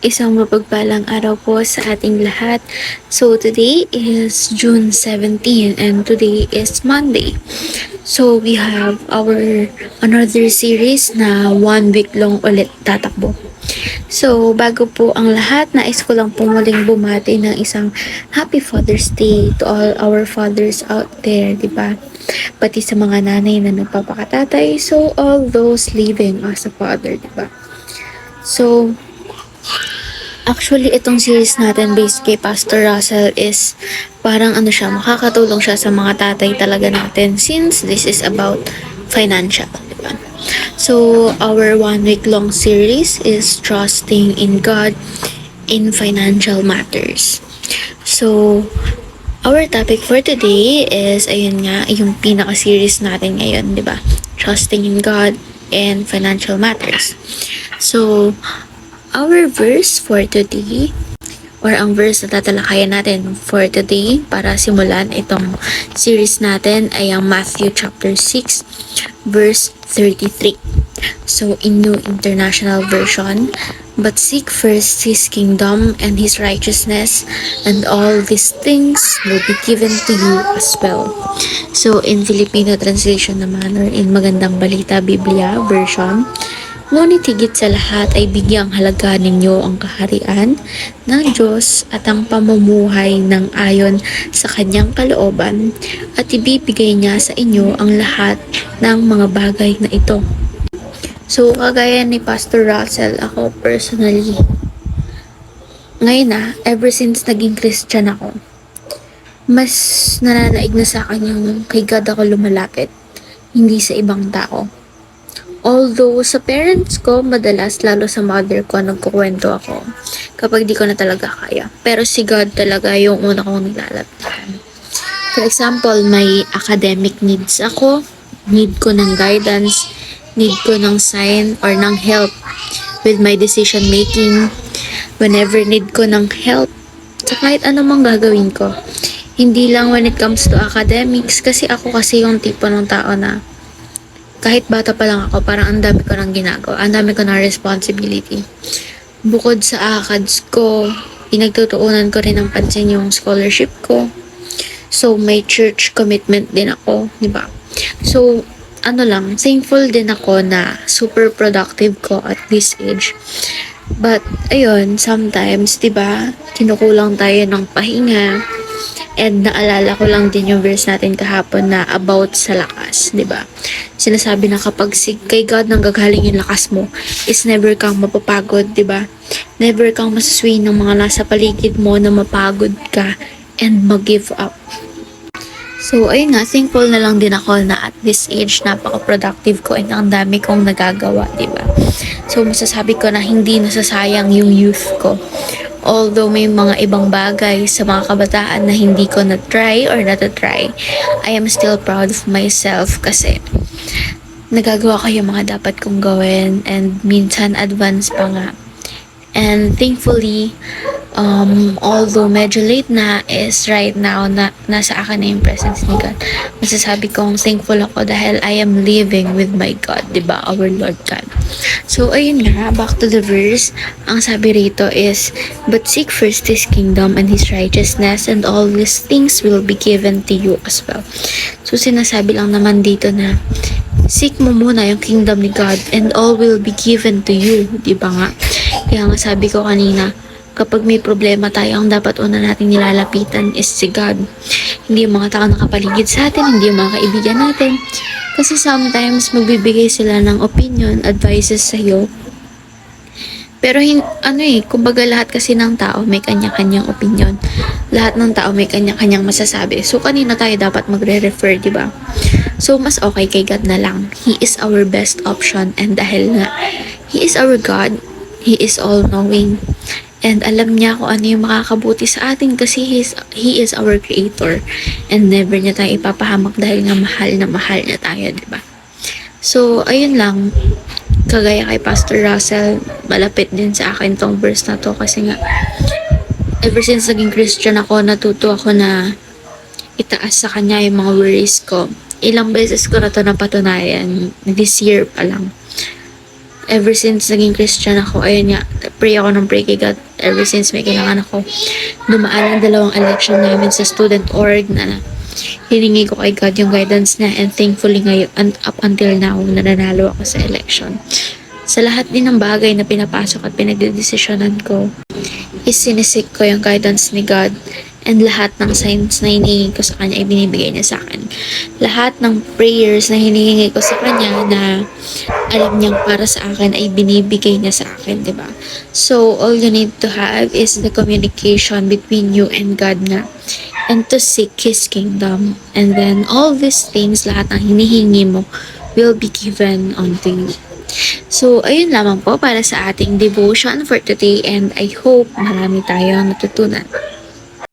Isang mapagpalang araw po sa ating lahat. So today is June 17 and today is Monday. So we have our another series na 1 week long ulit tatakbo. So bago po ang lahat, nais ko lang po muling bumati ng isang Happy Father's Day to all our fathers out there, di ba? Pati sa mga nanay na nagpapakatatay, so all those living as a father, di ba? So, actually, itong series natin based kay Pastor Russell is parang ano siya, makakatulong siya sa mga tatay talaga natin since this is about financial, di ba? So, our 1 week long series is Trusting in God in Financial Matters. So, our topic for today is, ayun nga, yung pinaka-series natin ngayon, di ba? Trusting in God and Financial Matters. So, our verse for today, or ang verse na tatalakayan natin for today para simulan itong series natin ay ang Matthew chapter 6 verse 33. So in New International Version, but seek first His kingdom and His righteousness, and all these things will be given to you as well. So in Filipino translation naman, or in Magandang Balita Biblia version, ngunit higit sa lahat ay bigyang halaga ninyo ang kaharian ng Diyos at ang pamumuhay ng ayon sa kanyang kalooban, at ibibigay niya sa inyo ang lahat ng mga bagay na ito. So, kagaya ni Pastor Russell, ako personally, ngayon ever since naging Christian ako, mas nananaig na sa akin yung kay God ako lumalapit, hindi sa ibang tao. Although sa parents ko, madalas, lalo sa mother ko, nagkukwento ako kapag di ko na talaga kaya. Pero si God talaga yung una kong nilalapitan. For example, may academic needs ako, need ko ng guidance, need ko ng sign or ng help with my decision making. Whenever need ko ng help, sa kahit ano mang gagawin ko. Hindi lang when it comes to academics, kasi ako kasi yung tipo ng tao na kahit bata pa lang ako, parang ang dami ko nang ginagawa. Ang dami ko ng responsibility. Bukod sa ACADS ko, pinagtutuunan ko rin ng pansin yung scholarship ko. So, may church commitment din ako, di ba? So, thankful din ako na super productive ko at this age. But, ayun, sometimes, di ba, kinukulang tayo ng pahinga. And naalala ko lang din yung verse natin kahapon na about sa lakas, di ba? Sinasabi na kapag kay God nang gagaling yung lakas mo, is never kang mapapagod, di ba? Never kang masuswing ng mga nasa paligid mo na mapagod ka and mag-give up. So, ayun nga, thankful na lang din ako na at this age, napaka-productive ko and ang dami kong nagagawa, di ba? So, masasabi ko na hindi nasasayang yung youth ko. Although may mga ibang bagay sa mga kabataan na hindi ko na-try or natatry, I am still proud of myself kasi nagagawa ko yung mga dapat kong gawin and minsan advance pa nga. And thankfully, although medyo late na, is right now na nasa akin na yung presence ni God. Masasabi kong thankful ako dahil I am living with my God, diba? Our Lord God. So, ayun nga, back to the verse. Ang sabi rito is, but seek first His kingdom and His righteousness, and all these things will be given to you as well. So, sinasabi lang naman dito na, seek mo muna yung kingdom ni God and all will be given to you, diba nga? Kaya nga sabi ko kanina, kapag may problema tayo, ang dapat una nating nilalapitan is si God. Hindi yung mga tao nakapaligid sa atin, hindi yung mga kaibigan natin. Kasi sometimes, magbibigay sila ng opinion, advices sa'yo. Pero, kumbaga lahat kasi ng tao may kanya-kanyang opinion. Lahat ng tao may kanya-kanyang masasabi. So, kanina tayo dapat magre-refer, di ba? So, mas okay kay God na lang. He is our best option. And dahil nga, He is our God, He is all-knowing. And alam niya kung ano yung makakabuti sa atin kasi He is our creator. And never niya tayo ipapahamak dahil nga mahal na mahal niya tayo, diba? So, ayun lang. Kagaya kay Pastor Russell, malapit din sa akin tong verse na to kasi nga, ever since naging Christian ako, natuto ako na itaas sa kanya yung mga worries ko. Ilang beses ko na to napatunayan this year pa lang. ever since naging Christian ako, ayun nga, pray ako ng pray kay God ever since may kailangan ako. Dumaan ang dalawang election namin sa student org na hiningi ko kay God yung guidance niya, and thankfully ngayon, up until now, nananalo ako sa election. Sa lahat din ng bagay na pinapasok at pinagdedesisyonan ko, is sinisik ko yung guidance ni God, and lahat ng signs na hinihingi ko sa Kanya ay binibigay niya sa akin. Lahat ng prayers na hinihingi ko sa Kanya na alam niyang para sa akin ay binibigay niya sa akin, di ba? So, all you need to have is the communication between you and God na, and to seek His kingdom. And then, all these things, lahat ng hinihingi mo, will be given unto you. So, ayun lamang po para sa ating devotion for today, and I hope marami tayong natutunan.